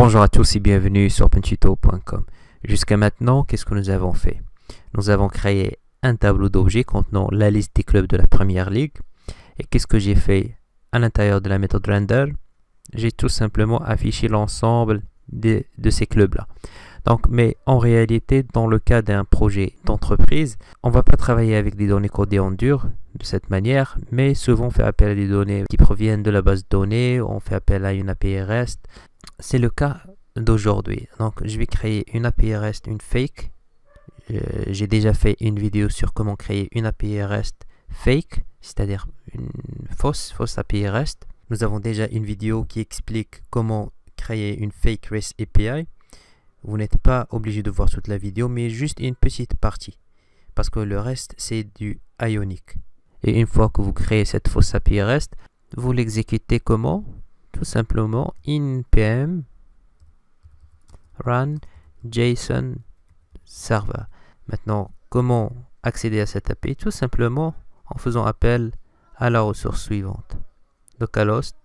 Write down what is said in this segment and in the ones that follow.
Bonjour à tous et bienvenue sur opentuto.com. Jusqu'à maintenant, qu'est-ce que nous avons fait? Nous avons créé un tableau d'objets contenant la liste des clubs de la première ligue. Et qu'est-ce que j'ai fait à l'intérieur de la méthode render? J'ai tout simplement affiché l'ensemble de ces clubs-là. Mais en réalité, dans le cas d'un projet d'entreprise, on ne va pas travailler avec des données codées en dur de cette manière, mais souvent on fait appel à des données qui proviennent de la base de données, on fait appel à une API REST. C'est le cas d'aujourd'hui. Donc, je vais créer une API REST, une fake. J'ai déjà fait une vidéo sur comment créer une API REST fake, c'est-à-dire une fausse API REST. Nous avons déjà une vidéo qui explique comment créer une fake REST API. Vous n'êtes pas obligé de voir toute la vidéo, mais juste une petite partie. Parce que le reste, c'est du Ionic. Et une fois que vous créez cette fausse API REST, vous l'exécutez comment? Tout simplement npm run JSON server. Maintenant, comment accéder à cette API? Tout simplement en faisant appel à la ressource suivante. Localhost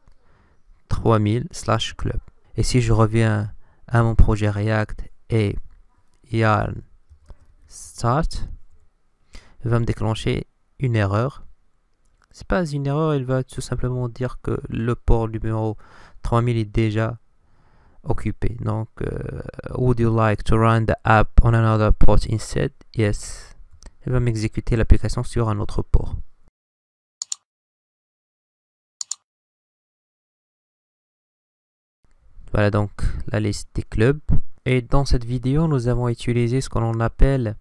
3000/club. Et si je reviens à mon projet React et yarn start, il va me déclencher une erreur. C'est pas une erreur, il va tout simplement dire que le port numéro 3000 est déjà occupé. Donc, would you like to run the app on another port instead? Yes. Il va m'exécuter l'application sur un autre port. Voilà donc la liste des clubs. Et dans cette vidéo, nous avons utilisé ce qu'on appelle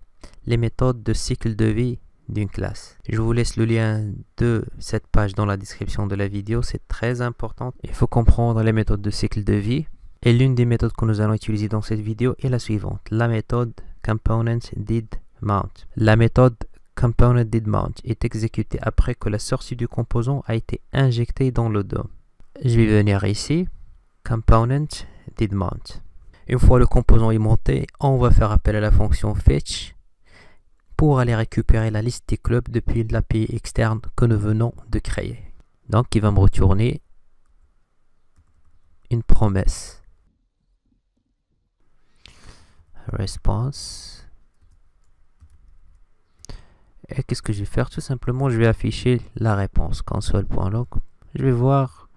les méthodes de cycle de vie d'une classe. Je vous laisse le lien de cette page dans la description de la vidéo, c'est très important. Il faut comprendre les méthodes de cycle de vie. Et l'une des méthodes que nous allons utiliser dans cette vidéo est la suivante, la méthode component_did_mount. La méthode component_did_mount est exécutée après que la sortie du composant a été injectée dans le DOM. Je vais venir ici, component_did_mount. Une fois le composant est monté, on va faire appel à la fonction fetch pour aller récupérer la liste des clubs depuis l'API externe que nous venons de créer. Donc, il va me retourner une promesse. Response. Et qu'est-ce que je vais faire? Tout simplement, je vais afficher la réponse. Console.log. Je vais voir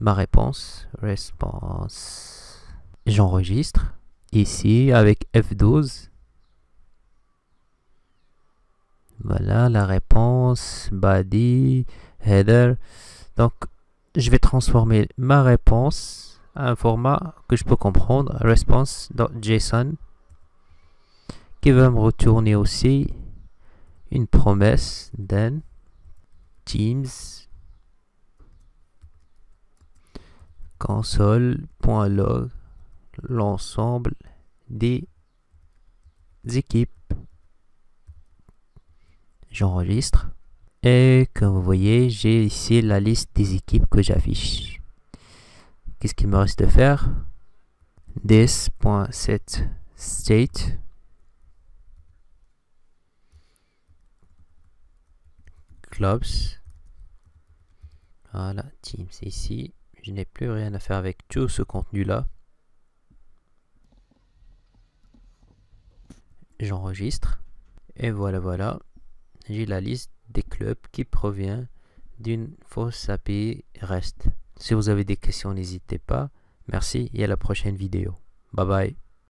ma réponse. Response. J'enregistre ici avec F12. Voilà la réponse, body, header. Donc, je vais transformer ma réponse à un format que je peux comprendre, response.json, qui va me retourner aussi une promesse, then teams console.log, l'ensemble des équipes. J'enregistre et comme vous voyez, j'ai ici la liste des équipes que j'affiche. Qu'est-ce qu'il me reste de faire? This.setState clubs. Voilà, teams ici. Je n'ai plus rien à faire avec tout ce contenu là. J'enregistre et voilà. J'ai la liste des clubs qui provient d'une fausse API REST. Si vous avez des questions, n'hésitez pas. Merci et à la prochaine vidéo. Bye bye.